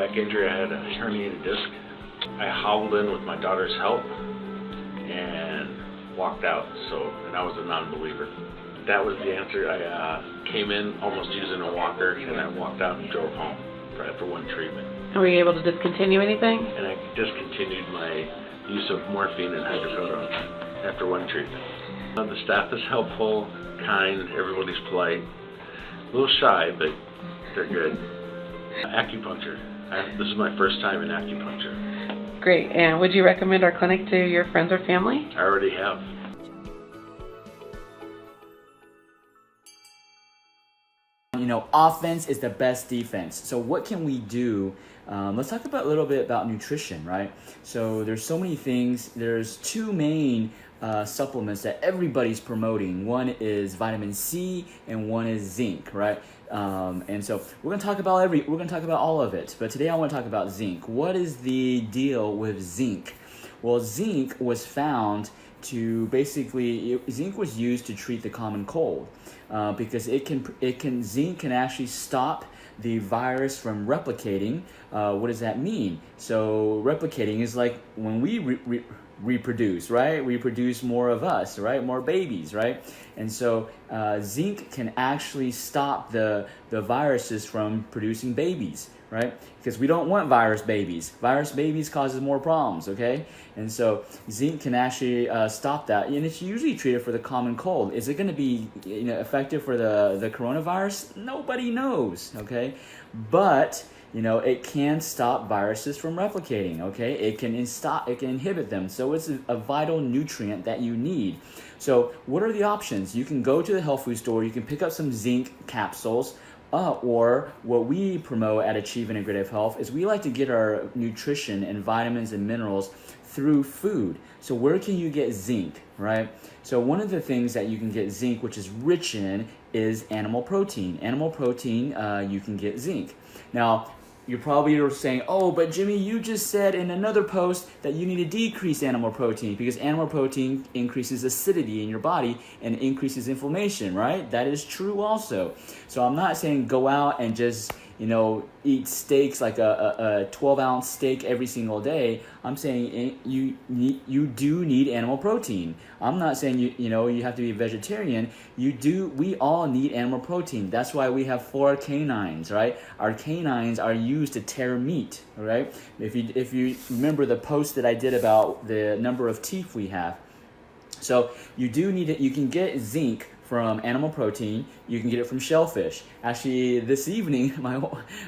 back injury. I had a herniated disc. I hobbled in with my daughter's help and walked out. And I was a non-believer. That was the answer. I came in almost using a walker, and I walked out and drove home after one treatment. Were you able to discontinue anything? And I discontinued my use of morphine and hydrocodone after one treatment. The staff is helpful, kind, everybody's polite. A little shy, but they're good. Acupuncture. This is my first time in acupuncture. Great. And would you recommend our clinic to your friends or family? I already have. You know, offense is the best defense. So what can we do? Let's talk a little bit about nutrition, right? So there's so many things. There's two main supplements that everybody's promoting. One is vitamin C and one is zinc, right? And so we're gonna talk about all of it. But today I want to talk about zinc. What is the deal with zinc? Well, zinc was found to zinc was used to treat the common cold because zinc can actually stop the virus from replicating. What does that mean? So replicating is like when we reproduce, right? We produce more of us, right? More babies, right? And so zinc can actually stop the viruses from producing babies, right? Because we don't want virus babies. Virus babies causes more problems, okay? And so zinc can actually stop that, and it's usually treated for the common cold. Is it going to be effective for the coronavirus? Nobody knows, okay? But it can stop viruses from replicating, okay? It can inhibit them. So it's a vital nutrient that you need. So what are the options? You can go to the health food store, you can pick up some zinc capsules, or what we promote at Achieve Integrative Health is we like to get our nutrition and vitamins and minerals through food. So where can you get zinc, right? So one of the things that you can get zinc, which is rich in, is animal protein. Animal protein, you can get zinc. Now, you're probably saying, oh, but Jimmy, you just said in another post that you need to decrease animal protein because animal protein increases acidity in your body and increases inflammation, right? That is true also. So I'm not saying go out and just eat steaks like a 12-ounce steak every single day. I'm saying you do need animal protein. I'm not saying you have to be a vegetarian. We all need animal protein. That's why we have 4 canines, right? Our canines are used to tear meat, right? If you remember the post that I did about the number of teeth we have. So you do need it. You can get zinc from animal protein. You can get it from shellfish. Actually, this evening,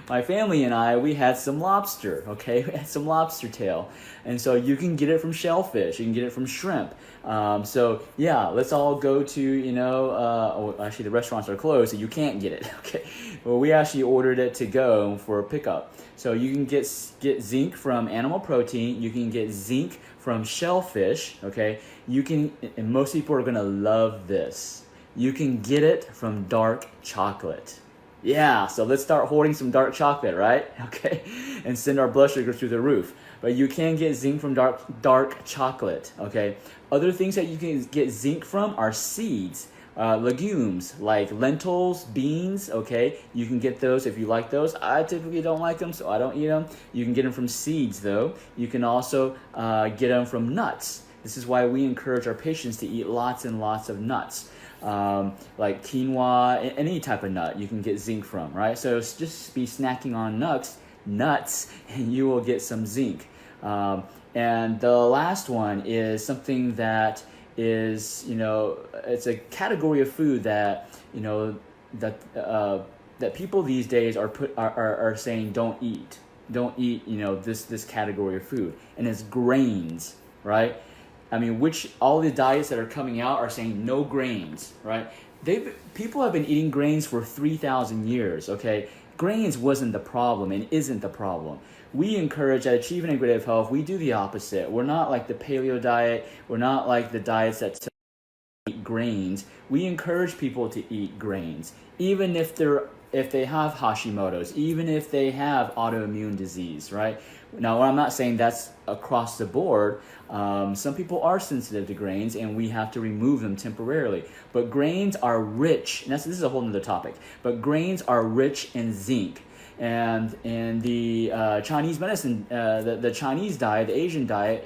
my family and I, we had some lobster, okay? We had some lobster tail. And so you can get it from shellfish. You can get it from shrimp. So yeah, let's all go to, actually the restaurants are closed, so you can't get it, okay? Well, we actually ordered it to go for a pickup. So you can get zinc from animal protein. You can get zinc from shellfish, okay? And most people are gonna love this. You can get it from dark chocolate. Yeah, so let's start hoarding some dark chocolate, right? Okay, and send our blood sugar through the roof. But you can get zinc from dark chocolate, okay? Other things that you can get zinc from are seeds, legumes like lentils, beans, okay? You can get those if you like those. I typically don't like them, so I don't eat them. You can get them from seeds, though. You can also get them from nuts. This is why we encourage our patients to eat lots and lots of nuts. Like quinoa, any type of nut you can get zinc from, right? So just be snacking on nuts, and you will get some zinc. And the last one is something that is, it's a category of food that, that people these days are saying don't eat, this category of food, and it's grains, right? I mean, all the diets that are coming out are saying no grains, right? People have been eating grains for 3,000 years, okay? Grains wasn't the problem and isn't the problem. We encourage at Achieve Integrative Health, we do the opposite. We're not like the paleo diet. We're not like the diets that eat grains. We encourage people to eat grains, even if they have Hashimoto's, even if they have autoimmune disease, right? Now, I'm not saying that's across the board. Some people are sensitive to grains, and we have to remove them temporarily. But grains are rich, and this is a whole other topic, but grains are rich in zinc. And in the Chinese medicine, the Chinese diet, the Asian diet,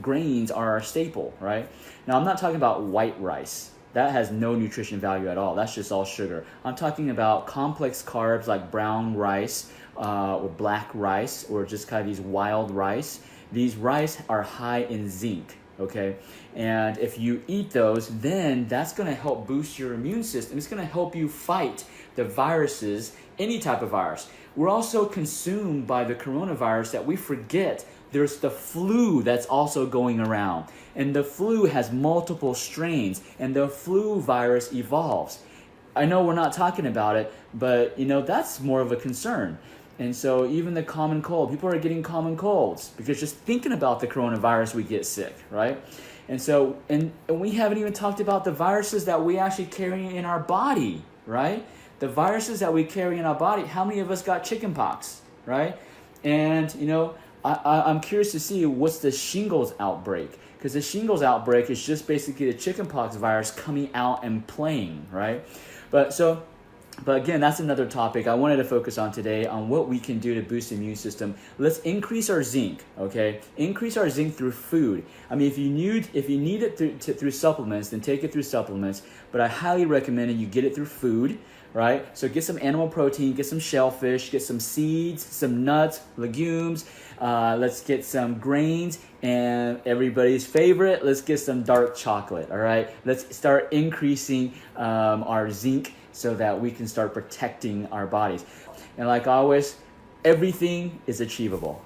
grains are a staple, right? Now, I'm not talking about white rice. That has no nutrition value at all. That's just all sugar. I'm talking about complex carbs like brown rice or black rice, or just kind of these wild rice. These rice are high in zinc, okay? And if you eat those, then that's going to help boost your immune system. It's going to help you fight the viruses, any type of virus. We're also consumed by the coronavirus that we forget there's the flu that's also going around. And the flu has multiple strains, and the flu virus evolves. I know we're not talking about it, but that's more of a concern. And so even the common cold, people are getting common colds because just thinking about the coronavirus, we get sick, right? And so, and we haven't even talked about the viruses that we actually carry in our body, right? The viruses that we carry in our body, how many of us got chickenpox, right? And, I'm curious to see what's the shingles outbreak, because the shingles outbreak is just basically the chickenpox virus coming out and playing, right? But again, that's another topic I wanted to focus on today, on what we can do to boost the immune system. Let's increase our zinc, okay? Increase our zinc through food. I mean, if you need it through supplements, then take it through supplements. But I highly recommend you get it through food, right? So get some animal protein, get some shellfish, get some seeds, some nuts, legumes. Let's get some grains, and everybody's favorite, let's get some dark chocolate, all right? Let's start increasing our zinc so that we can start protecting our bodies. And like always, everything is achievable.